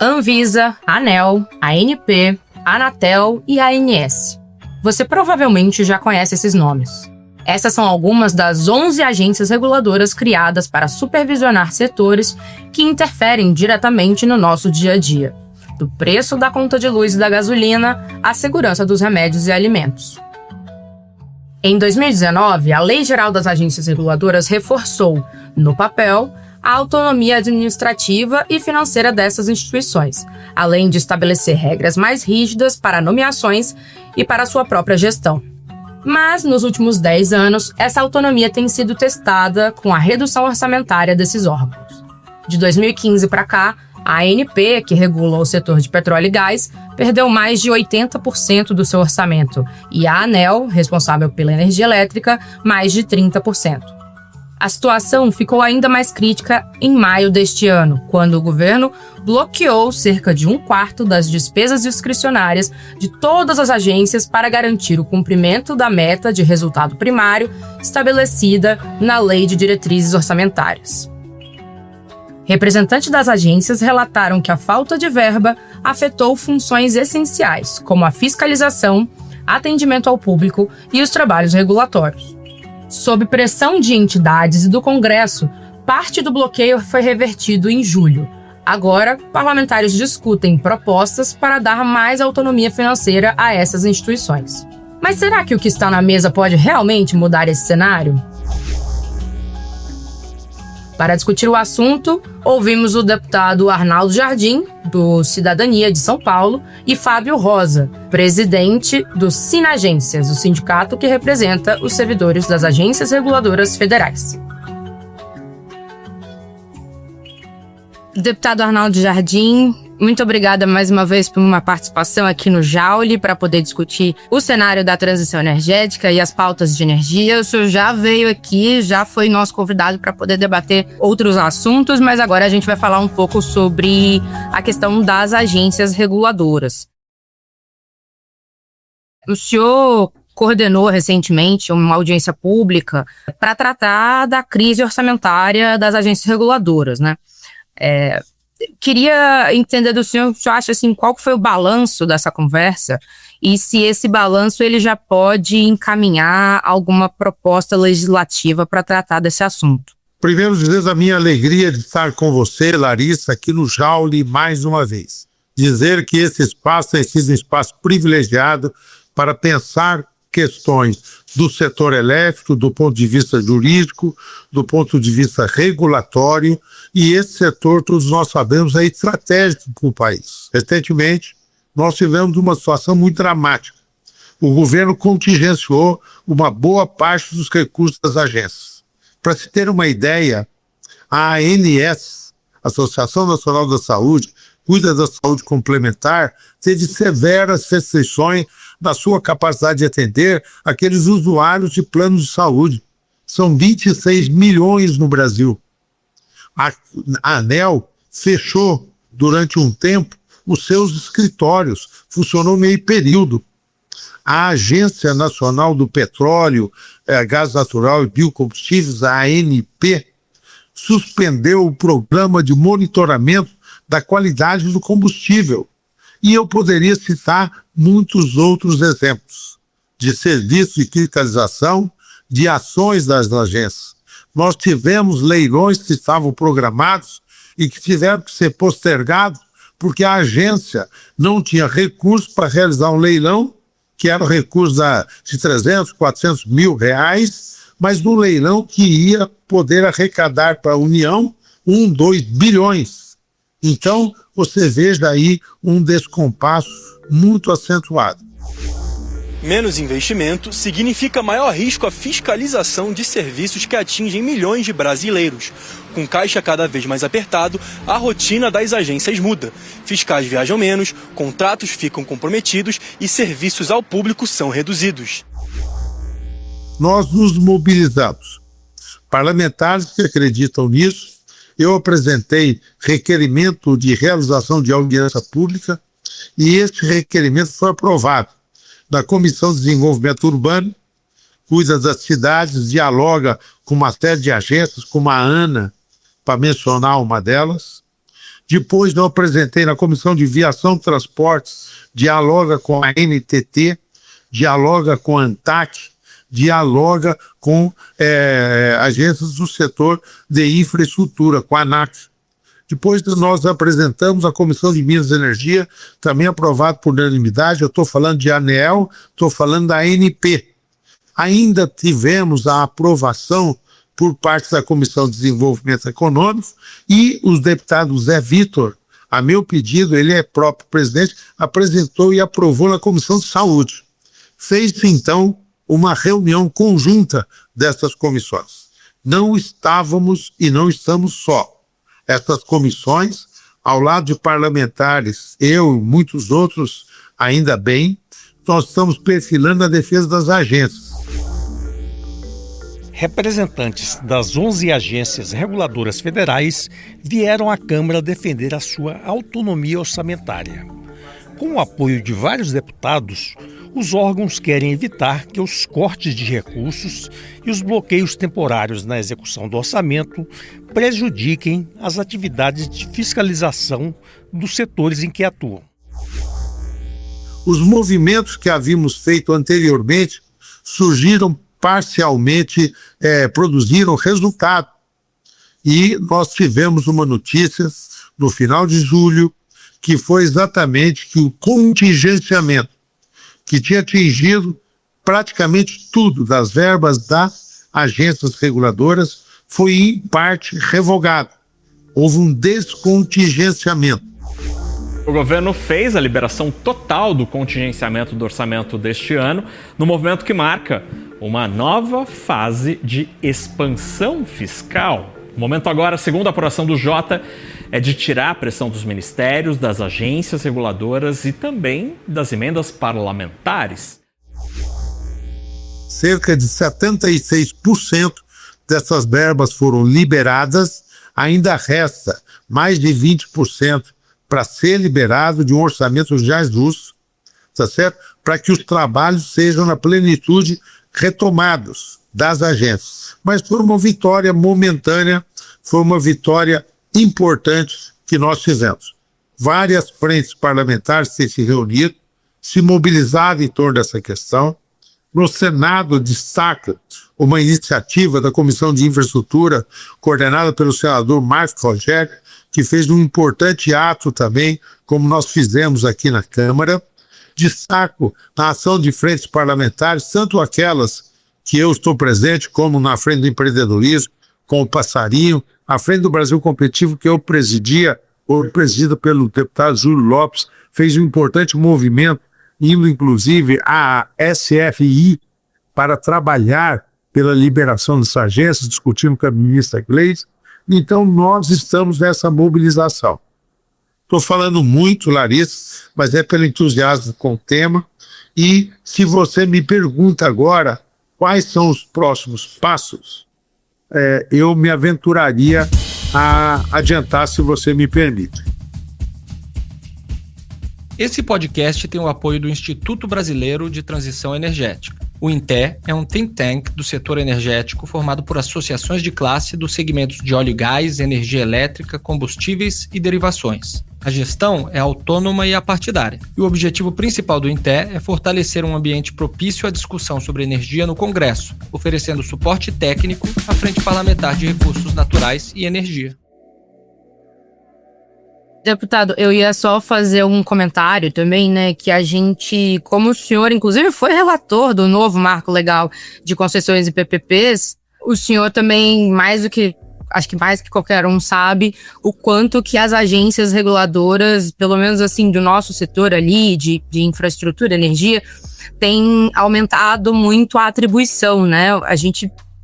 Anvisa, ANEEL, ANP, Anatel e ANS. Você provavelmente já conhece esses nomes. Essas são algumas das 11 agências reguladoras criadas para supervisionar setores que interferem diretamente no nosso dia a dia, do preço da conta de luz e da gasolina à segurança dos remédios e alimentos. Em 2019, a Lei Geral das Agências Reguladoras reforçou, no papel, a autonomia administrativa e financeira dessas instituições, além de estabelecer regras mais rígidas para nomeações e para sua própria gestão. Mas, nos últimos 10 anos, essa autonomia tem sido testada com a redução orçamentária desses órgãos. De 2015 para cá, a ANP, que regula o setor de petróleo e gás, perdeu mais de 80% do seu orçamento, e a ANEEL, responsável pela energia elétrica, mais de 30%. A situação ficou ainda mais crítica em maio deste ano, quando o governo bloqueou cerca de 1/4 das despesas discricionárias de todas as agências para garantir o cumprimento da meta de resultado primário estabelecida na Lei de Diretrizes Orçamentárias. Representantes das agências relataram que a falta de verba afetou funções essenciais, como a fiscalização, atendimento ao público e os trabalhos regulatórios. Sob pressão de entidades e do Congresso, parte do bloqueio foi revertido em julho. Agora, parlamentares discutem propostas para dar mais autonomia financeira a essas instituições. Mas será que o que está na mesa pode realmente mudar esse cenário? Para discutir o assunto, ouvimos o deputado Arnaldo Jardim, do Cidadania de São Paulo, e Fábio Rosa, presidente do Sinagências, o sindicato que representa os servidores das agências reguladoras federais. Deputado Arnaldo Jardim, muito obrigada mais uma vez por uma participação aqui no Jaule para poder discutir o cenário da transição energética e as pautas de energia. O senhor já veio aqui, já foi nosso convidado para poder debater outros assuntos, mas agora a gente vai falar um pouco sobre a questão das agências reguladoras. O senhor coordenou recentemente uma audiência pública para tratar da crise orçamentária das agências reguladoras, né? Queria entender do senhor, o senhor acha assim, qual foi o balanço dessa conversa e se esse balanço ele já pode encaminhar alguma proposta legislativa para tratar desse assunto? Primeiro, dizer a minha alegria de estar com você, Larissa, aqui no Jaule mais uma vez. Dizer que esse espaço tem sido um espaço privilegiado para pensar questões do setor elétrico, do ponto de vista jurídico, do ponto de vista regulatório, e esse setor, todos nós sabemos, é estratégico para o país. Recentemente, nós tivemos uma situação muito dramática. O governo contingenciou uma boa parte dos recursos das agências. Para se ter uma ideia, a ANS, Associação Nacional da Saúde, cuida da saúde complementar, teve severas restrições na sua capacidade de atender aqueles usuários de planos de saúde. São 26 milhões no Brasil. A ANEEL fechou durante um tempo os seus escritórios, funcionou meio período. A Agência Nacional do Petróleo, Gás Natural e Biocombustíveis, a ANP, suspendeu o programa de monitoramento da qualidade do combustível. E eu poderia citar muitos outros exemplos de serviços de fiscalização, de ações das agências. Nós tivemos leilões que estavam programados e que tiveram que ser postergados porque a agência não tinha recursos para realizar um leilão, que era um recurso de 300, 400 mil reais, mas num leilão que ia poder arrecadar para a União 2 bilhões. Então, você veja aí um descompasso muito acentuado. Menos investimento significa maior risco à fiscalização de serviços que atingem milhões de brasileiros. Com caixa cada vez mais apertado, a rotina das agências muda. Fiscais viajam menos, contratos ficam comprometidos e serviços ao público são reduzidos. Nós nos mobilizamos. Parlamentares que acreditam nisso, eu apresentei requerimento de realização de audiência pública e este requerimento foi aprovado na Comissão de Desenvolvimento Urbano, cuida das cidades, dialoga com uma série de agências, como a ANA, para mencionar uma delas, Depois eu apresentei na Comissão de Viação e Transportes, dialoga com a NTT, dialoga com a ANTAC, dialoga com agências do setor de infraestrutura, com a ANAC. Depois nós apresentamos a Comissão de Minas e Energia, também aprovado por unanimidade. Eu estou falando de ANEEL, estou falando da ANP. Ainda tivemos a aprovação por parte da Comissão de Desenvolvimento Econômico e os deputados Zé Vitor, a meu pedido, ele é próprio presidente, apresentou e aprovou na Comissão de Saúde. Fez-se, então, uma reunião conjunta dessas comissões. Não estávamos e não estamos só. Essas comissões, ao lado de parlamentares, eu e muitos outros, ainda bem, nós estamos perfilando a defesa das agências. Representantes das 11 agências reguladoras federais vieram à Câmara defender a sua autonomia orçamentária. Com o apoio de vários deputados, os órgãos querem evitar que os cortes de recursos e os bloqueios temporários na execução do orçamento prejudiquem as atividades de fiscalização dos setores em que atuam. Os movimentos que havíamos feito anteriormente surgiram parcialmente, produziram resultado. E nós tivemos uma notícia no final de julho, que foi exatamente que o contingenciamento, que tinha atingido praticamente tudo das verbas das agências reguladoras, foi em parte revogado. Houve um descontingenciamento. O governo fez a liberação total do contingenciamento do orçamento deste ano, no movimento que marca uma nova fase de expansão fiscal. O momento agora, segundo a apuração do Jota, é de tirar a pressão dos ministérios, das agências reguladoras e também das emendas parlamentares. Cerca de 76% dessas verbas foram liberadas, ainda resta mais de 20% para ser liberado de um orçamento já justo, tá certo? Para que os trabalhos sejam na plenitude retomados das agências. Mas foi uma vitória momentânea, foi uma vitória importante que nós fizemos. Várias frentes parlamentares têm se reunido, se mobilizado em torno dessa questão. No Senado destaca uma iniciativa da Comissão de Infraestrutura, coordenada pelo senador Marcos Rogério, que fez um importante ato também, como nós fizemos aqui na Câmara. Destaco a ação de frentes parlamentares, tanto aquelas que eu estou presente, como na Frente do Empreendedorismo, com o Passarinho, a Frente do Brasil Competitivo, que eu presidida pelo deputado Júlio Lopes, fez um importante movimento, indo inclusive à SFI para trabalhar pela liberação dessas agências, discutindo com a ministra Gleisi. Então nós estamos nessa mobilização. Estou falando muito, Larissa, mas é pelo entusiasmo com o tema. E se você me pergunta agora quais são os próximos passos, eu me aventuraria a adiantar, se você me permite. Esse podcast tem o apoio do Instituto Brasileiro de Transição Energética. O INTE é um think tank do setor energético formado por associações de classe dos segmentos de óleo e gás, energia elétrica, combustíveis e derivações. A gestão é autônoma e apartidária. E o objetivo principal do INTE é fortalecer um ambiente propício à discussão sobre energia no Congresso, oferecendo suporte técnico à Frente Parlamentar de Recursos Naturais e Energia. Deputado, eu ia só fazer um comentário também, né, que a gente, como o senhor, inclusive, foi relator do novo marco legal de concessões e PPPs, o senhor também, acho que mais que qualquer um sabe, o quanto que as agências reguladoras, pelo menos assim, do nosso setor ali, de infraestrutura, energia, tem aumentado muito a atribuição, né,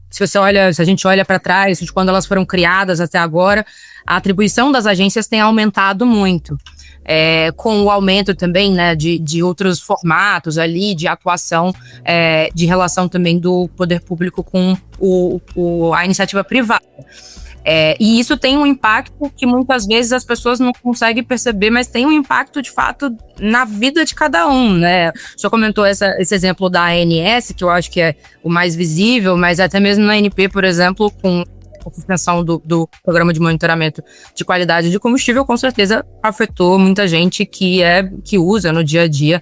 se a gente olha para trás, de quando elas foram criadas até agora, a atribuição das agências tem aumentado muito. Com o aumento também, né, de outros formatos ali, de atuação, de relação também do poder público com a iniciativa privada. E isso tem um impacto que muitas vezes as pessoas não conseguem perceber, mas tem um impacto de fato na vida de cada um, né? O senhor comentou esse exemplo da ANS, que eu acho que é o mais visível, mas até mesmo na ANP, por exemplo, com a suspensão do programa de monitoramento de qualidade de combustível, com certeza afetou muita gente que usa no dia a dia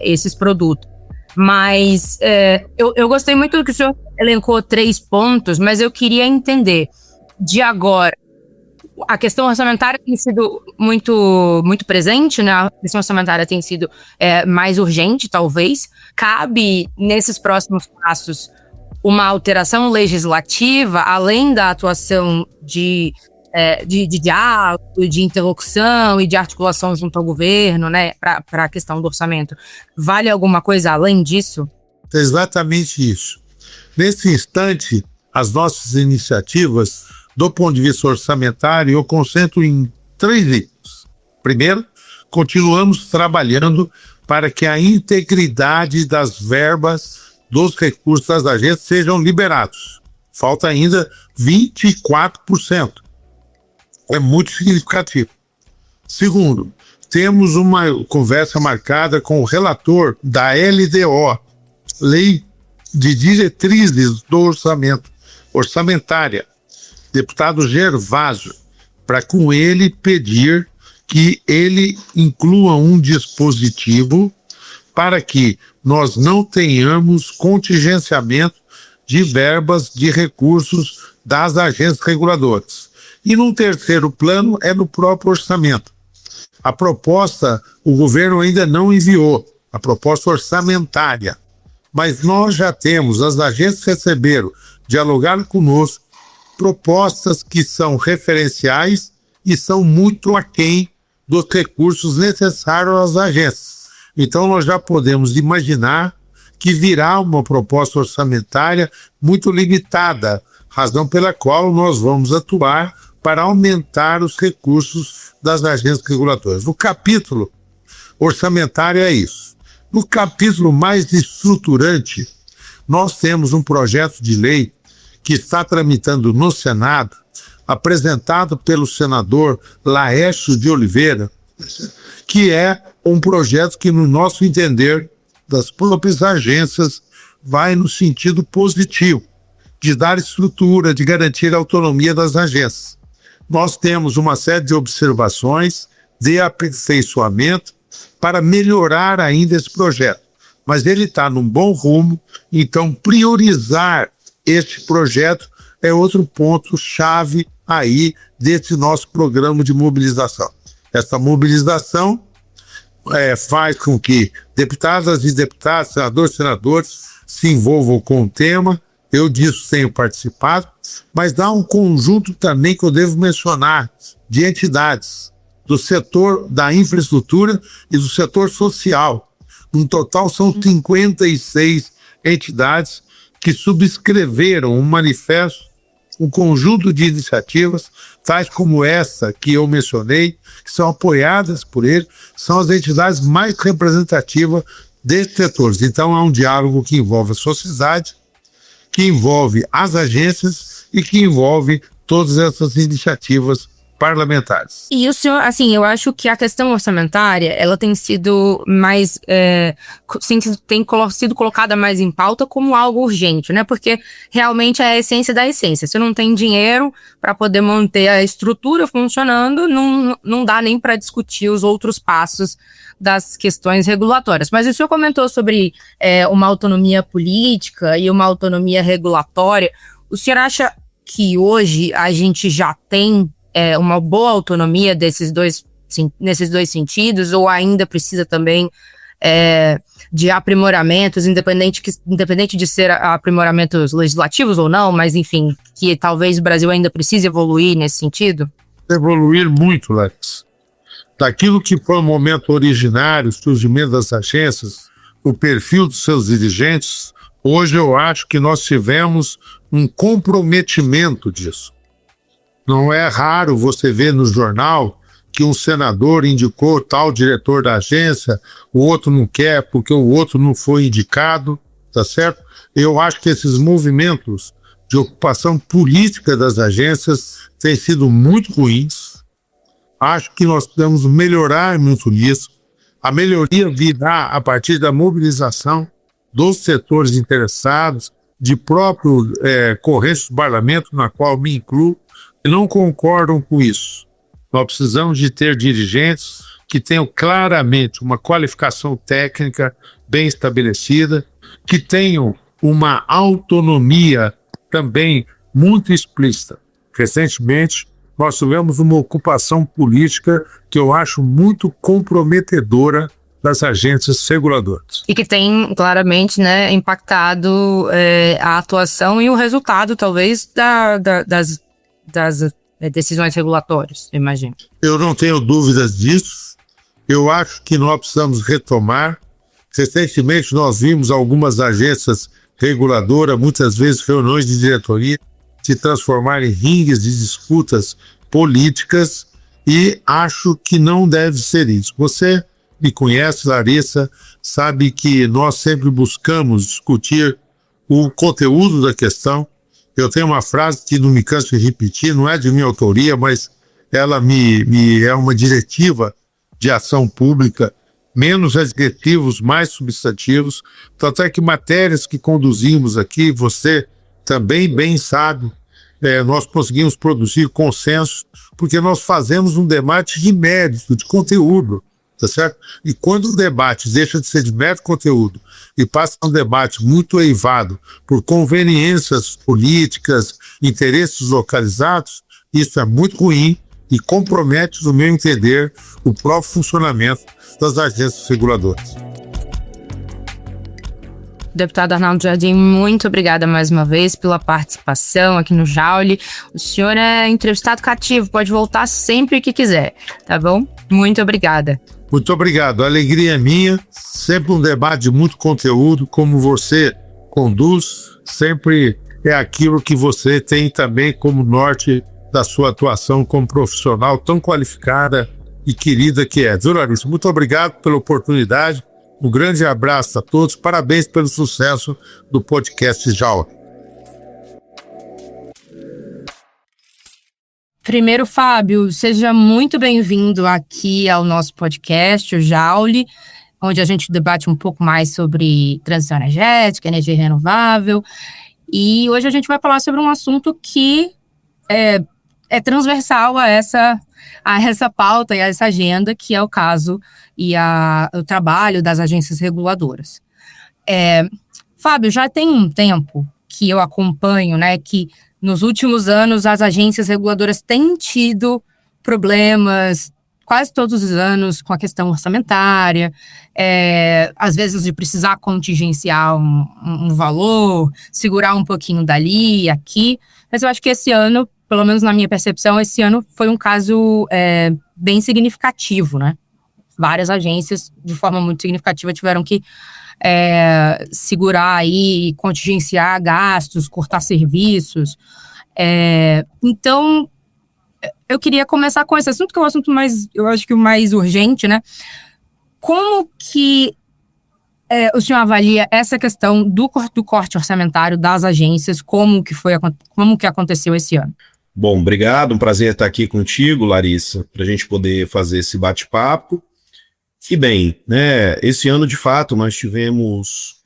esses produtos. Mas eu gostei muito do que o senhor elencou 3 pontos, mas eu queria entender, de agora, a questão orçamentária tem sido muito, muito presente, né? A questão orçamentária tem sido mais urgente, talvez. Cabe, nesses próximos passos, uma alteração legislativa, além da atuação de diálogo, de interlocução e de articulação junto ao governo, né, para a questão do orçamento. Vale alguma coisa além disso? É exatamente isso. Nesse instante, as nossas iniciativas, do ponto de vista orçamentário, eu concentro em 3 itens. Primeiro, continuamos trabalhando para que a integridade das verbas dos recursos das agências sejam liberados. Falta ainda 24%. É muito significativo. Segundo, temos uma conversa marcada com o relator da LDO, Lei de Diretrizes do Orçamento, orçamentária, deputado Gervásio, para com ele pedir que ele inclua um dispositivo para que nós não tenhamos contingenciamento de verbas de recursos das agências reguladoras. E num terceiro plano é no próprio orçamento. A proposta, o governo ainda não enviou, a proposta orçamentária, mas nós já temos, as agências receberam, dialogaram conosco, propostas que são referenciais e são muito aquém dos recursos necessários às agências. Então nós já podemos imaginar que virá uma proposta orçamentária muito limitada, razão pela qual nós vamos atuar para aumentar os recursos das agências reguladoras. No capítulo orçamentário é isso. No capítulo mais estruturante, nós temos um projeto de lei que está tramitando no Senado, apresentado pelo senador Laércio de Oliveira, que é um projeto que, no nosso entender, das próprias agências, vai no sentido positivo, de dar estrutura, de garantir a autonomia das agências. Nós temos uma série de observações, de aperfeiçoamento, para melhorar ainda esse projeto. Mas ele está num bom rumo, então priorizar este projeto é outro ponto-chave aí desse nosso programa de mobilização. Essa mobilização faz com que deputadas e deputados, senadores e senadores se envolvam com o tema. Eu disso tenho participado, mas dá um conjunto também que eu devo mencionar de entidades do setor da infraestrutura e do setor social. No total são 56 entidades que subscreveram um manifesto, um conjunto de iniciativas, tais como essa que eu mencionei, que são apoiadas por ele, são as entidades mais representativas desses setores. Então, é um diálogo que envolve a sociedade, que envolve as agências e que envolve todas essas iniciativas parlamentares. E o senhor, assim, eu acho que a questão orçamentária, ela tem sido mais, tem sido colocada mais em pauta como algo urgente, né? Porque realmente é a essência da essência. Se não tem dinheiro para poder manter a estrutura funcionando, não dá nem para discutir os outros passos das questões regulatórias. Mas o senhor comentou sobre uma autonomia política e uma autonomia regulatória. O senhor acha que hoje a gente já tem uma boa autonomia nesses dois sentidos, ou ainda precisa também de aprimoramentos, independente de ser aprimoramentos legislativos ou não, mas enfim, que talvez o Brasil ainda precise evoluir nesse sentido? Evoluir muito, Lex. Daquilo que foi o momento originário, o surgimento das agências, o perfil dos seus dirigentes, hoje eu acho que nós tivemos um comprometimento disso. Não é raro você ver no jornal que um senador indicou tal diretor da agência, o outro não quer porque o outro não foi indicado, tá certo? Eu acho que esses movimentos de ocupação política das agências têm sido muito ruins. Acho que nós podemos melhorar muito nisso. A melhoria virá a partir da mobilização dos setores interessados, de próprio correntes do parlamento, na qual me incluo, que não concordam com isso. Nós precisamos de ter dirigentes que tenham claramente uma qualificação técnica bem estabelecida, que tenham uma autonomia também muito explícita. Recentemente, nós tivemos uma ocupação política que eu acho muito comprometedora das agências reguladoras. E que tem claramente, né, impactado a atuação e o resultado, talvez, das decisões regulatórias, eu imagino. Eu não tenho dúvidas disso. Eu acho que nós precisamos retomar. Recentemente, nós vimos algumas agências reguladoras, muitas vezes reuniões de diretoria, se transformar em ringues de disputas políticas, e acho que não deve ser isso. Você me conhece, Larissa, sabe que nós sempre buscamos discutir o conteúdo da questão. Eu tenho uma frase que não me canso de repetir, não é de minha autoria, mas ela é uma diretiva de ação pública: menos adjetivos, mais substantivos. Tanto é que matérias que conduzimos aqui, você também bem sabe, nós conseguimos produzir consenso, porque nós fazemos um debate de mérito, de conteúdo, tá certo? E quando o debate deixa de ser de mero conteúdo e passa a um debate muito eivado por conveniências políticas, interesses localizados, isso é muito ruim e compromete, no meu entender, o próprio funcionamento das agências reguladoras. Deputado Arnaldo Jardim, muito obrigada mais uma vez pela participação aqui no Jaule. O senhor é entrevistado cativo, pode voltar sempre que quiser, tá bom? Muito obrigada. Muito obrigado, a alegria é minha, sempre um debate de muito conteúdo, como você conduz, sempre é aquilo que você tem também como norte da sua atuação como profissional tão qualificada e querida que é. Viu, Larissa? Muito obrigado pela oportunidade, um grande abraço a todos, parabéns pelo sucesso do podcast Jaule. Primeiro, Fábio, seja muito bem-vindo aqui ao nosso podcast, o Jaule, onde a gente debate um pouco mais sobre transição energética, energia renovável. E hoje a gente vai falar sobre um assunto que é transversal a essa pauta e a essa agenda, que é o caso e o trabalho das agências reguladoras. Fábio, já tem um tempo que eu acompanho, né, que nos últimos anos as agências reguladoras têm tido problemas quase todos os anos com a questão orçamentária, às vezes de precisar contingenciar um valor, segurar um pouquinho dali e aqui, mas eu acho que esse ano, pelo menos na minha percepção, esse ano foi um caso bem significativo, né? Várias agências, de forma muito significativa, tiveram que segurar aí, contingenciar gastos, cortar serviços. Então, eu queria começar com esse assunto, que é o assunto mais, eu acho que o mais urgente, né? Como que o senhor avalia essa questão do corte orçamentário das agências, como que aconteceu esse ano? Bom, obrigado, um prazer estar aqui contigo, Larissa, para a gente poder fazer esse bate-papo. E bem, né, esse ano, de fato, nós tivemos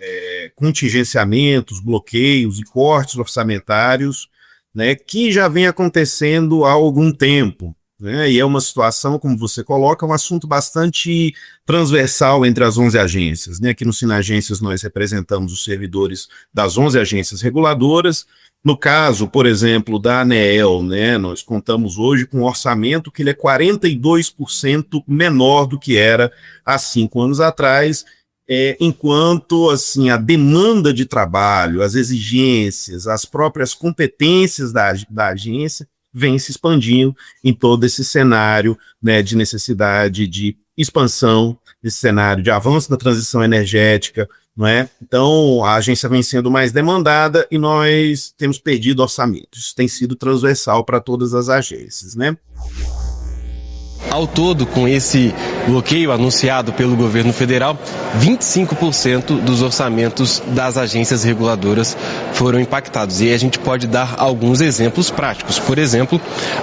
contingenciamentos, bloqueios e cortes orçamentários, né, que já vem acontecendo há algum tempo, né, e é uma situação, como você coloca, um assunto bastante transversal entre as 11 agências, né. Aqui no Sinagências nós representamos os servidores das 11 agências reguladoras. No caso, por exemplo, da ANEEL, né, nós contamos hoje com um orçamento que ele é 42% menor do que era há 5 anos atrás, enquanto assim, a demanda de trabalho, as exigências, as próprias competências da agência vem se expandindo em todo esse cenário, né, de necessidade de expansão, esse cenário de avanço na transição energética, não é? Então, a agência vem sendo mais demandada e nós temos perdido orçamento. Isso tem sido transversal para todas as agências, né? Ao todo, com esse bloqueio anunciado pelo governo federal, 25% dos orçamentos das agências reguladoras foram impactados. E a gente pode dar alguns exemplos práticos. Por exemplo,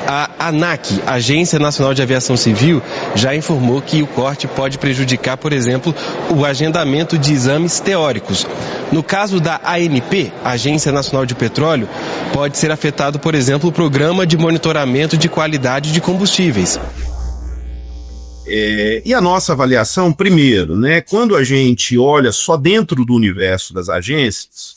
a ANAC, Agência Nacional de Aviação Civil, já informou que o corte pode prejudicar, por exemplo, o agendamento de exames teóricos. No caso da ANP, Agência Nacional de Petróleo, pode ser afetado, por exemplo, o programa de monitoramento de qualidade de combustíveis. E a nossa avaliação, primeiro, né, quando a gente olha só dentro do universo das agências,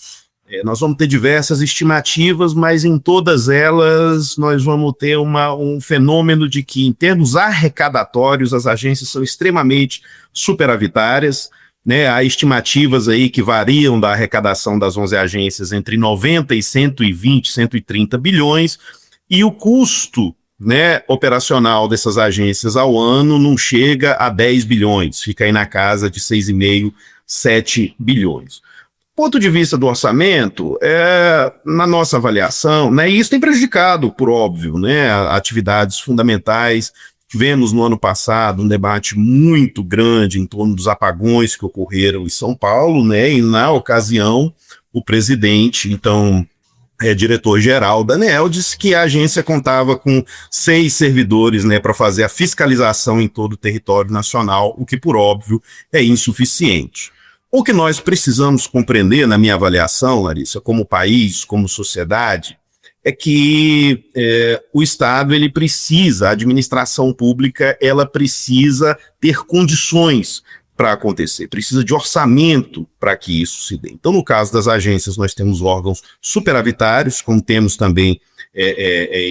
nós vamos ter diversas estimativas, mas em todas elas nós vamos ter um fenômeno de que, em termos arrecadatórios, as agências são extremamente superavitárias, né? Há estimativas aí que variam da arrecadação das 11 agências entre 90 e 120, 130 bilhões, e o custo, né, operacional dessas agências ao ano não chega a 10 bilhões, fica aí na casa de 6,5, 7 bilhões. Ponto de vista do orçamento, na nossa avaliação, né, e isso tem prejudicado, por óbvio, né, atividades fundamentais. Tivemos no ano passado um debate muito grande em torno dos apagões que ocorreram em São Paulo, né, e na ocasião o presidente, então diretor-geral da ANEEL, disse que a agência contava com 6 servidores, né, para fazer a fiscalização em todo o território nacional, o que, por óbvio, é insuficiente. O que nós precisamos compreender, na minha avaliação, Larissa, como país, como sociedade, é que o Estado, ele precisa, a administração pública, ela precisa ter condições para acontecer, precisa de orçamento para que isso se dê. Então, no caso das agências, nós temos órgãos superavitários, como temos também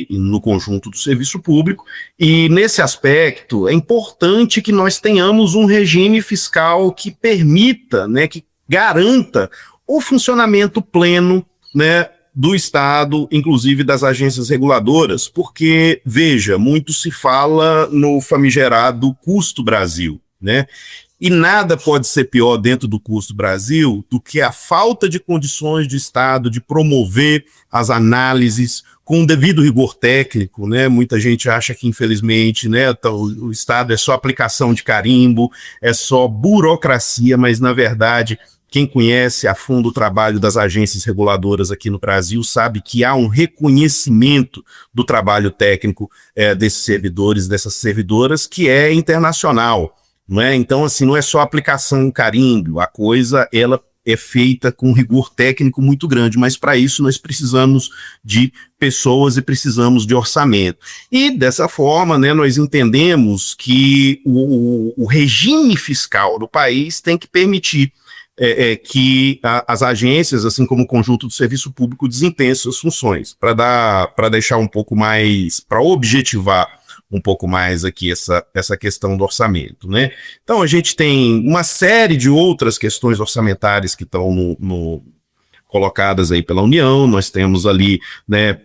no conjunto do serviço público, e nesse aspecto é importante que nós tenhamos um regime fiscal que permita, né, que garanta o funcionamento pleno, né, do Estado, inclusive das agências reguladoras, porque, veja, muito se fala no famigerado custo Brasil, né? E nada pode ser pior dentro do custo Brasil do que a falta de condições do Estado de promover as análises com o devido rigor técnico, né? Muita gente acha que, infelizmente, né, o Estado é só aplicação de carimbo, é só burocracia, mas, na verdade, quem conhece a fundo o trabalho das agências reguladoras aqui no Brasil sabe que há um reconhecimento do trabalho técnico desses servidores, dessas servidoras, que é internacional. Não é? Então, assim, não é só aplicação carimbo, a coisa ela é feita com rigor técnico muito grande, mas para isso nós precisamos de pessoas e precisamos de orçamento. E dessa forma, né, nós entendemos que o regime fiscal do país tem que permitir que as agências, assim como o conjunto do serviço público, desempenhem suas funções, para deixar um pouco mais, para objetivar um pouco mais aqui essa questão do orçamento, né? Então a gente tem uma série de outras questões orçamentárias que estão colocadas aí pela União. Nós temos ali, né,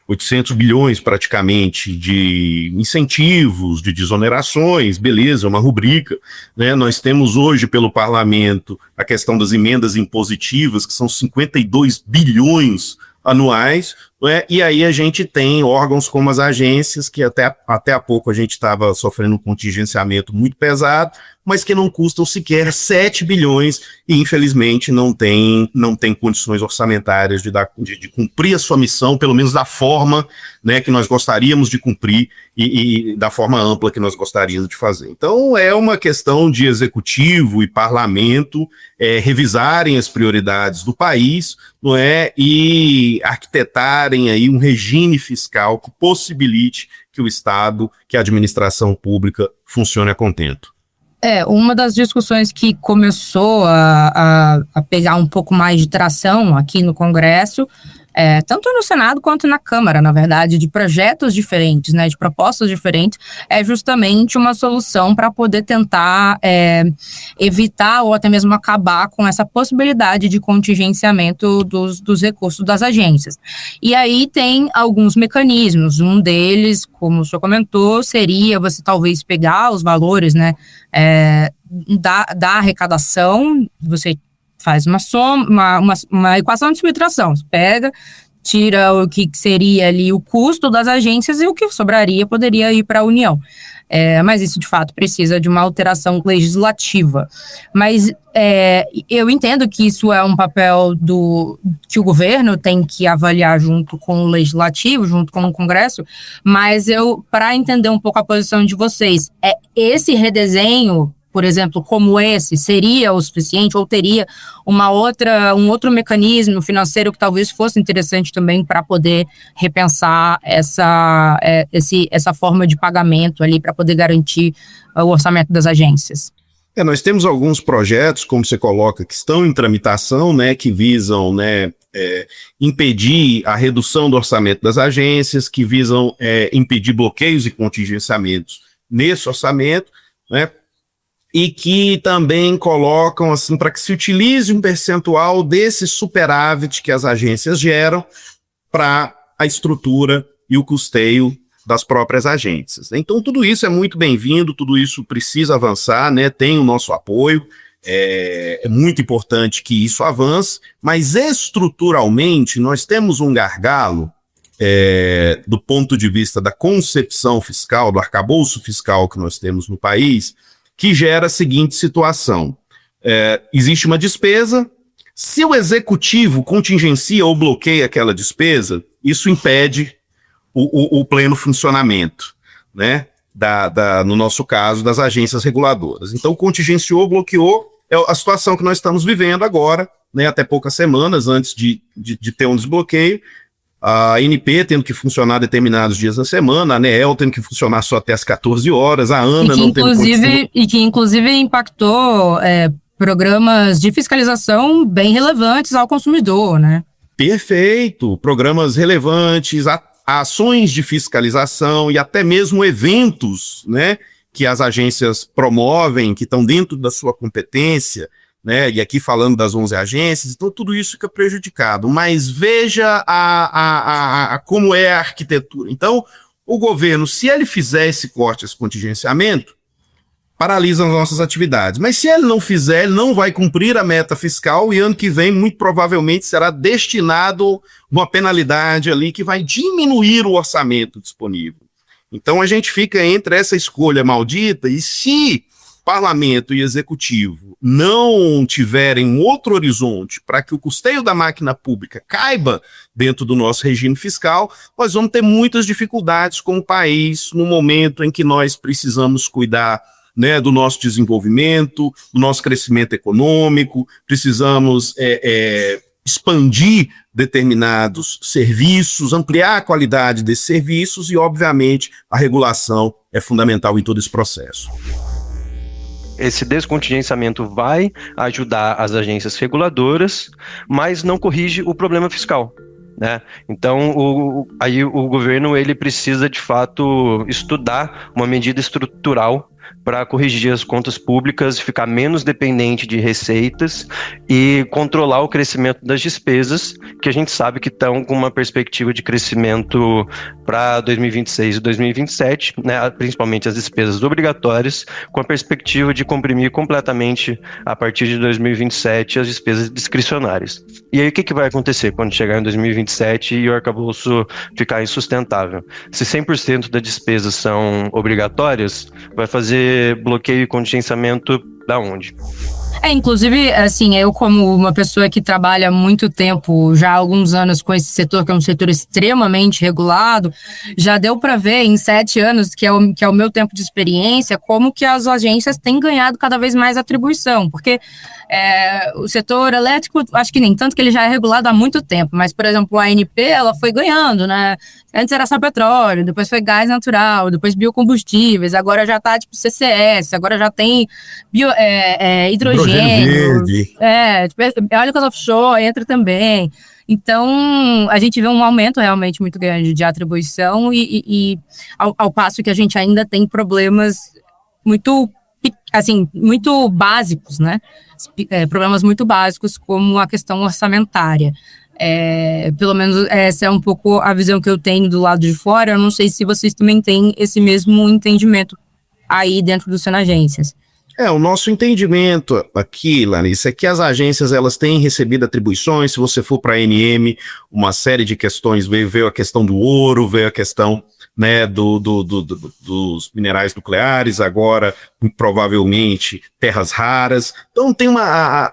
800 bilhões praticamente de incentivos, de desonerações, beleza, uma rubrica, né? Nós temos hoje pelo parlamento a questão das emendas impositivas, que são 52 bilhões anuais, né? E aí a gente tem órgãos como as agências, que até há pouco a gente estava sofrendo um contingenciamento muito pesado, mas que não custam sequer 7 bilhões e, infelizmente, não tem condições orçamentárias de cumprir a sua missão, pelo menos da forma, né, que nós gostaríamos de cumprir e da forma ampla que nós gostaríamos de fazer. Então, é uma questão de executivo e parlamento revisarem as prioridades do país, não é, e arquitetarem aí um regime fiscal que possibilite que o Estado, que a administração pública funcione a contento. Uma das discussões que começou a pegar um pouco mais de tração aqui no Congresso, tanto no Senado quanto na Câmara, na verdade, de projetos diferentes, né, de propostas diferentes, é justamente uma solução para poder tentar evitar ou até mesmo acabar com essa possibilidade de contingenciamento dos recursos das agências. E aí tem alguns mecanismos, um deles, como o senhor comentou, seria você talvez pegar os valores, né, da arrecadação, você faz uma soma, uma equação de subtração. Você pega, tira o que seria ali o custo das agências e o que sobraria poderia ir para a União. Mas isso, de fato, precisa de uma alteração legislativa. Mas eu entendo que isso é um papel que o governo tem que avaliar junto com o legislativo, junto com o Congresso, mas para entender um pouco a posição de vocês, esse redesenho, por exemplo, como esse, seria o suficiente ou teria um outro mecanismo financeiro que talvez fosse interessante também para poder repensar essa forma de pagamento ali para poder garantir o orçamento das agências? Nós temos alguns projetos, como você coloca, que estão em tramitação, né, que visam, né, impedir a redução do orçamento das agências, que visam impedir bloqueios e contingenciamentos nesse orçamento, né, e que também colocam assim para que se utilize um percentual desse superávit que as agências geram para a estrutura e o custeio das próprias agências. Então tudo isso é muito bem-vindo, tudo isso precisa avançar, né? Tem o nosso apoio, é muito importante que isso avance, mas estruturalmente nós temos um gargalo do ponto de vista da concepção fiscal, do arcabouço fiscal que nós temos no país, que gera a seguinte situação. Existe uma despesa, se o executivo contingencia ou bloqueia aquela despesa, isso impede o pleno funcionamento, né, no nosso caso, das agências reguladoras. Então, contingenciou, bloqueou, é a situação que nós estamos vivendo agora, né, até poucas semanas antes de ter um desbloqueio, a ANP tendo que funcionar determinados dias da semana, a ANEEL tendo que funcionar só até as 14 horas, a ANA não tendo condição. E que inclusive impactou programas de fiscalização bem relevantes ao consumidor, né? Perfeito, programas relevantes, ações de fiscalização e até mesmo eventos, né, que as agências promovem, que estão dentro da sua competência, né, e aqui falando das 11 agências, então tudo isso fica prejudicado. Mas veja como é a arquitetura. Então, o governo, se ele fizer esse corte, esse contingenciamento, paralisa as nossas atividades. Mas se ele não fizer, ele não vai cumprir a meta fiscal e ano que vem, muito provavelmente, será destinado uma penalidade ali que vai diminuir o orçamento disponível. Então, a gente fica entre essa escolha maldita e se Parlamento e Executivo não tiverem um outro horizonte para que o custeio da máquina pública caiba dentro do nosso regime fiscal, nós vamos ter muitas dificuldades como país no momento em que nós precisamos cuidar, né, do nosso desenvolvimento, do nosso crescimento econômico, precisamos expandir determinados serviços, ampliar a qualidade desses serviços e, obviamente, a regulação é fundamental em todo esse processo. Esse descontingenciamento vai ajudar as agências reguladoras, mas não corrige o problema fiscal, né? Então, o governo ele precisa, de fato, estudar uma medida estrutural para corrigir as contas públicas, ficar menos dependente de receitas e controlar o crescimento das despesas, que a gente sabe que estão com uma perspectiva de crescimento para 2026 e 2027, né, principalmente as despesas obrigatórias, com a perspectiva de comprimir completamente, a partir de 2027, as despesas discricionárias. E aí o que vai acontecer quando chegar em 2027 e o arcabouço ficar insustentável? Se 100% das despesas são obrigatórias, vai fazer bloqueio e contingenciamento da onde? Inclusive, assim, eu como uma pessoa que trabalha há muito tempo, já há alguns anos com esse setor, que é um setor extremamente regulado, já deu para ver em 7 anos, que é o meu tempo de experiência, como que as agências têm ganhado cada vez mais atribuição, porque o setor elétrico, acho que nem tanto, que ele já é regulado há muito tempo, mas, por exemplo, a ANP, ela foi ganhando, né? Antes era só petróleo, depois foi gás natural, depois biocombustíveis, agora já tá tipo CCS, agora já tem hidrogênio, eólicas offshore entra também. Então, a gente vê um aumento realmente muito grande de atribuição e ao passo que a gente ainda tem problemas muito básicos, né? Problemas muito básicos, como a questão orçamentária. Pelo menos essa é um pouco a visão que eu tenho do lado de fora. Eu não sei se vocês também têm esse mesmo entendimento aí dentro do Senagências. O nosso entendimento aqui, Larissa, é que as agências elas têm recebido atribuições. Se você for para a ANM, uma série de questões, veio a questão do ouro, veio a questão, né, dos minerais nucleares, agora provavelmente terras raras. Então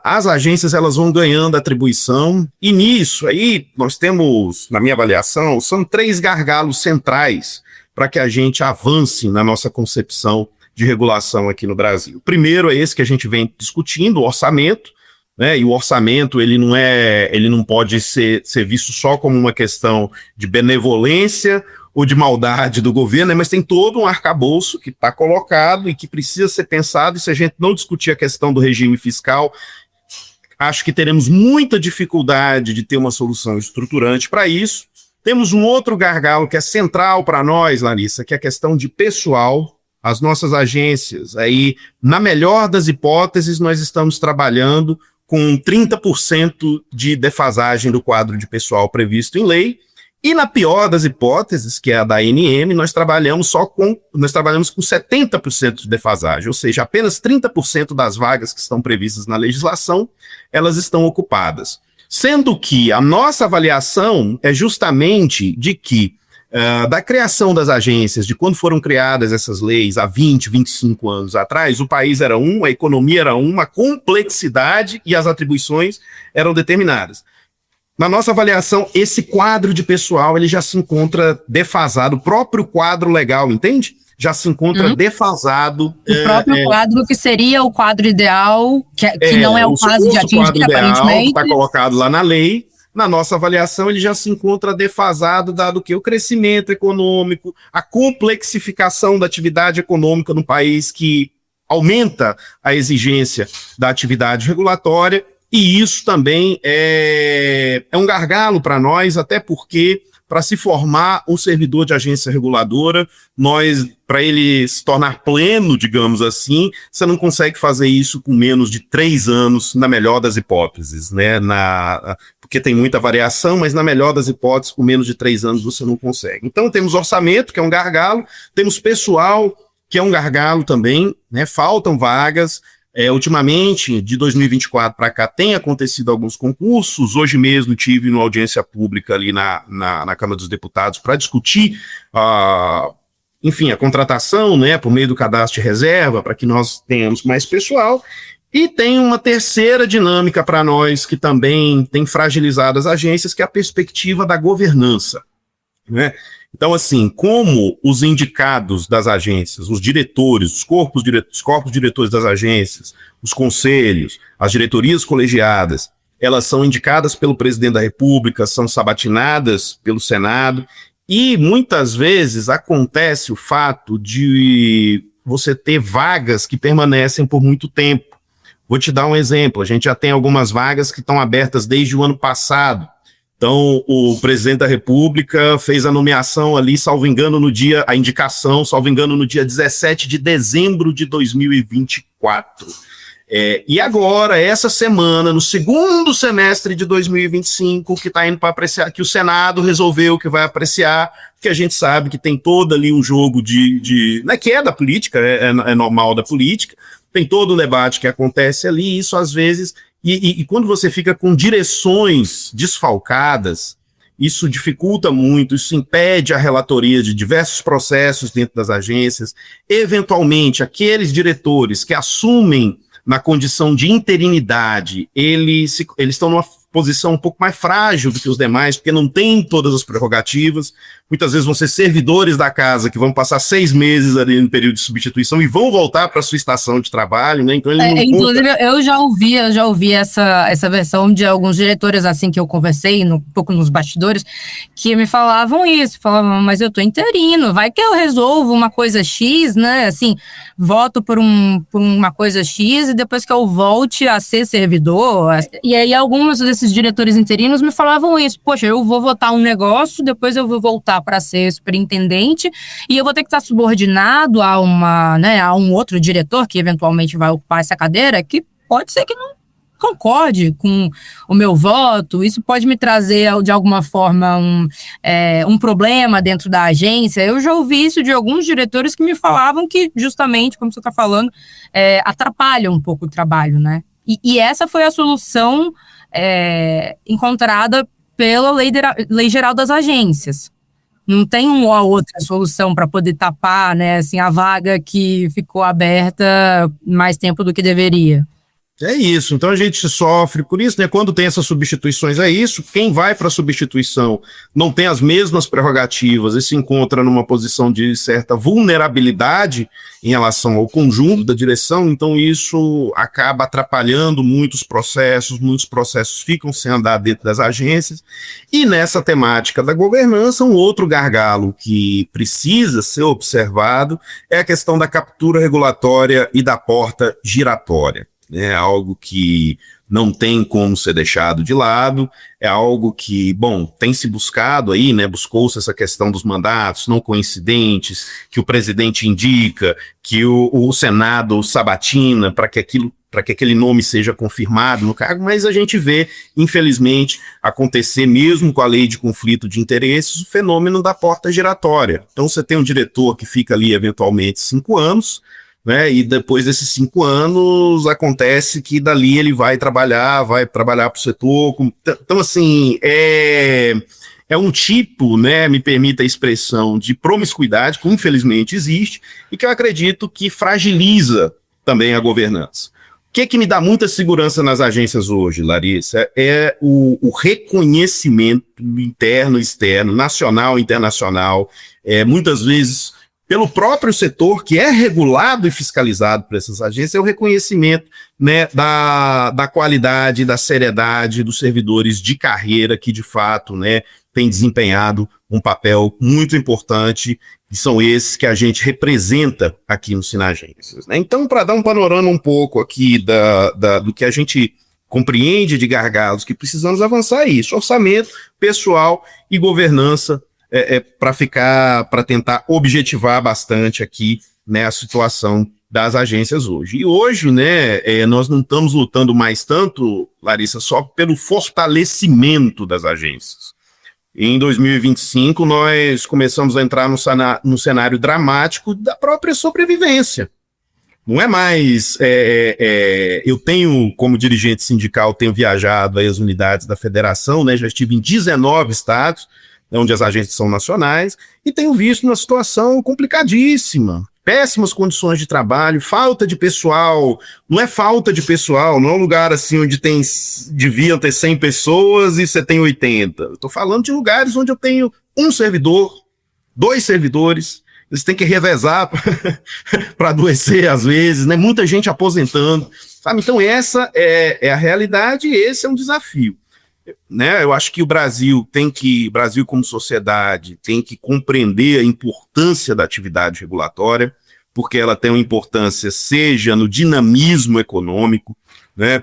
as agências elas vão ganhando atribuição, e nisso aí nós temos, na minha avaliação, são 3 gargalos centrais para que a gente avance na nossa concepção de regulação aqui no Brasil. O primeiro é esse que a gente vem discutindo, o orçamento, né? E o orçamento ele não pode ser visto só como uma questão de benevolência ou de maldade do governo, né? Mas tem todo um arcabouço que está colocado e que precisa ser pensado, e se a gente não discutir a questão do regime fiscal, acho que teremos muita dificuldade de ter uma solução estruturante para isso. Temos um outro gargalo que é central para nós, Larissa, que é a questão de pessoal. As nossas agências, aí, na melhor das hipóteses, nós estamos trabalhando com 30% de defasagem do quadro de pessoal previsto em lei, e na pior das hipóteses, que é a da ANM, nós trabalhamos com 70% de defasagem, ou seja, apenas 30% das vagas que estão previstas na legislação, elas estão ocupadas. Sendo que a nossa avaliação é justamente de que da criação das agências, de quando foram criadas essas leis há 20, 25 anos atrás, o país era a economia era a complexidade e as atribuições eram determinadas. Na nossa avaliação, esse quadro de pessoal ele já se encontra defasado, o próprio quadro legal, entende? Já se encontra defasado. O próprio quadro que seria o quadro ideal, que não é o caso de atingir, aparentemente. Está colocado lá na lei. Na nossa avaliação, ele já se encontra defasado, dado que o crescimento econômico, a complexificação da atividade econômica no país, que aumenta a exigência da atividade regulatória, e isso também é um gargalo para nós, até porque, para se formar um servidor de agência reguladora, para ele se tornar pleno, digamos assim, você não consegue fazer isso com menos de 3 anos, na melhor das hipóteses, né? Porque tem muita variação, mas na melhor das hipóteses, com menos de 3 anos você não consegue. Então temos orçamento, que é um gargalo, temos pessoal, que é um gargalo também, né? Faltam vagas. Ultimamente, de 2024 para cá, tem acontecido alguns concursos. Hoje mesmo tive uma audiência pública ali na Câmara dos Deputados para discutir a contratação, né, por meio do cadastro de reserva, para que nós tenhamos mais pessoal. E tem uma terceira dinâmica para nós, que também tem fragilizado as agências, que é a perspectiva da governança, né? Então, assim, como os indicados das agências, os diretores, os corpos diretores das agências, os conselhos, as diretorias colegiadas, elas são indicadas pelo presidente da República, são sabatinadas pelo Senado, e muitas vezes acontece o fato de você ter vagas que permanecem por muito tempo. Vou te dar um exemplo, a gente já tem algumas vagas que estão abertas desde o ano passado. Então, o presidente da República fez a nomeação ali, salvo engano, no dia 17 de dezembro de 2024. E agora, essa semana, no segundo semestre de 2025, que está indo para apreciar, que o Senado resolveu que vai apreciar, porque a gente sabe que tem todo ali um jogo né, que é da política, é normal da política, tem todo o debate que acontece ali, isso às vezes... E quando você fica com direções desfalcadas, isso dificulta muito, isso impede a relatoria de diversos processos dentro das agências. Eventualmente, aqueles diretores que assumem na condição de interinidade, eles estão numa posição um pouco mais frágil do que os demais, porque não têm todas as prerrogativas. Muitas vezes vão ser servidores da casa que vão passar 6 meses ali no período de substituição e vão voltar para a sua estação de trabalho, né? Então ele não inclusive, eu já ouvi essa versão de alguns diretores assim que eu conversei um pouco nos bastidores, que me falavam, mas eu tô interino, vai que eu resolvo uma coisa X, né? Assim, voto por uma coisa X e depois que eu volte a ser servidor. E aí alguns desses diretores interinos me falavam isso, poxa, eu vou votar um negócio, depois eu vou voltar para ser superintendente e eu vou ter que estar subordinado a um outro diretor que eventualmente vai ocupar essa cadeira, que pode ser que concorde com o meu voto, isso pode me trazer, de alguma forma, um problema dentro da agência. Eu já ouvi isso de alguns diretores que me falavam que, justamente, como você está falando, atrapalha um pouco o trabalho, né? E essa foi a solução encontrada pela Lei Geral das Agências. Não tem uma outra solução para poder tapar, né, assim, a vaga que ficou aberta mais tempo do que deveria. É isso, então a gente sofre por isso, né? Quando tem essas substituições, é isso. Quem vai para a substituição não tem as mesmas prerrogativas e se encontra numa posição de certa vulnerabilidade em relação ao conjunto da direção, então isso acaba atrapalhando muitos processos ficam sem andar dentro das agências. E nessa temática da governança, um outro gargalo que precisa ser observado é a questão da captura regulatória e da porta giratória. É algo que não tem como ser deixado de lado, é algo que, bom, tem se buscado aí, né, buscou-se essa questão dos mandatos não coincidentes, que o presidente indica, que o Senado sabatina para que aquele nome seja confirmado no cargo, mas a gente vê, infelizmente, acontecer mesmo com a lei de conflito de interesses, o fenômeno da porta giratória. Então você tem um diretor que fica ali eventualmente 5 anos, né, e depois desses 5 anos acontece que dali ele vai trabalhar para o setor. Então, assim, é um tipo, né, me permita a expressão, de promiscuidade que infelizmente existe e que eu acredito que fragiliza também a governança. O que me dá muita segurança nas agências hoje, Larissa, é o reconhecimento interno e externo, nacional e internacional, muitas vezes pelo próprio setor que é regulado e fiscalizado por essas agências, é o reconhecimento, né, da qualidade, da seriedade dos servidores de carreira que, de fato, né, têm desempenhado um papel muito importante, e são esses que a gente representa aqui no Sinagências, né? Então, para dar um panorama um pouco aqui do que a gente compreende de gargalos que precisamos avançar, é isso: orçamento, pessoal e governança, para tentar objetivar bastante aqui, né, a situação das agências hoje. E hoje, né, nós não estamos lutando mais tanto, Larissa, só pelo fortalecimento das agências. Em 2025, nós começamos a entrar no cenário dramático da própria sobrevivência. Não é mais... eu tenho, como dirigente sindical, tenho viajado aí as unidades da federação, né, já estive em 19 estados, onde as agências são nacionais, e tenho visto uma situação complicadíssima. Péssimas condições de trabalho, falta de pessoal, não é falta de pessoal, não é um lugar assim onde deviam ter 100 pessoas e você tem 80. Estou falando de lugares onde eu tenho um servidor, 2 servidores, eles têm que revezar para adoecer às vezes, né? Muita gente aposentando, sabe? Então essa é a realidade e esse é um desafio. Né, eu acho que o Brasil como sociedade, tem que compreender a importância da atividade regulatória, porque ela tem uma importância, seja no dinamismo econômico, né,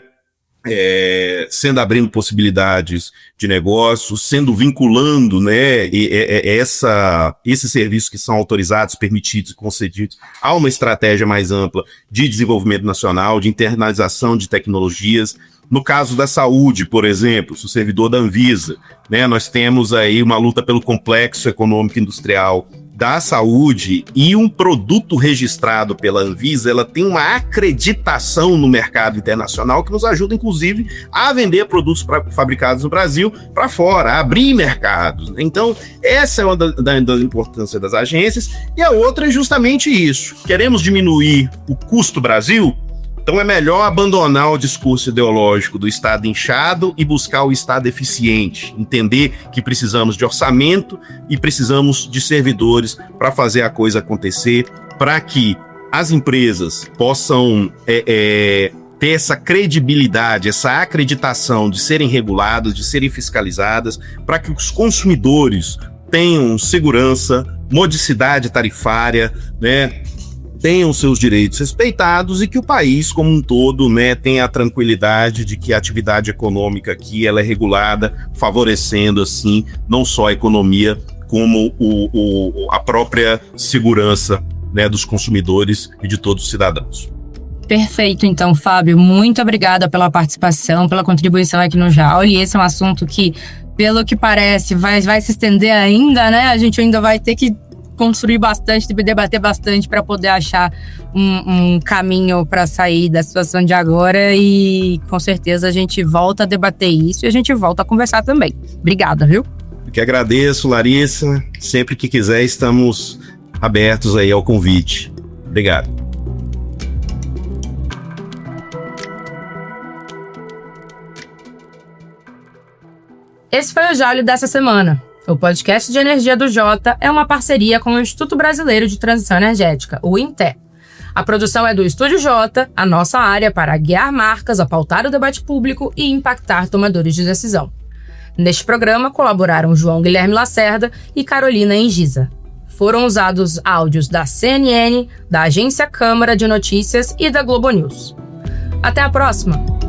sendo abrindo possibilidades de negócios, sendo vinculando, né, esses serviços que são autorizados, permitidos e concedidos a uma estratégia mais ampla de desenvolvimento nacional, de internalização de tecnologias. No caso da saúde, por exemplo, sou servidor da Anvisa, né, nós temos aí uma luta pelo complexo econômico industrial da saúde, e um produto registrado pela Anvisa, ela tem uma acreditação no mercado internacional que nos ajuda, inclusive, a vender produtos fabricados no Brasil para fora, a abrir mercados. Então, essa é uma da importância das agências, e a outra é justamente isso. Queremos diminuir o custo Brasil? Então é melhor abandonar o discurso ideológico do Estado inchado e buscar o Estado eficiente, entender que precisamos de orçamento e precisamos de servidores para fazer a coisa acontecer, para que as empresas possam ter essa credibilidade, essa acreditação de serem reguladas, de serem fiscalizadas, para que os consumidores tenham segurança, modicidade tarifária, né, tenham seus direitos respeitados e que o país como um todo, né, tenha a tranquilidade de que a atividade econômica aqui ela é regulada, favorecendo assim não só a economia como a própria segurança, né, dos consumidores e de todos os cidadãos. Perfeito, então, Fábio. Muito obrigada pela participação, pela contribuição aqui no Jaule. Esse é um assunto que, pelo que parece, vai se estender ainda, né? A gente ainda vai ter que construir bastante, debater bastante para poder achar um caminho para sair da situação de agora, e com certeza a gente volta a debater isso e a gente volta a conversar também. Obrigada, viu? Eu que agradeço, Larissa. Sempre que quiser, estamos abertos aí ao convite. Obrigado. Esse foi o Jaule dessa semana. O podcast de energia do Jota é uma parceria com o Instituto Brasileiro de Transição Energética, o INTE. A produção é do Estúdio Jota, a nossa área para guiar marcas a pautar o debate público e impactar tomadores de decisão. Neste programa colaboraram João Guilherme Lacerda e Carolina Engisa. Foram usados áudios da CNN, da Agência Câmara de Notícias e da Globo News. Até a próxima!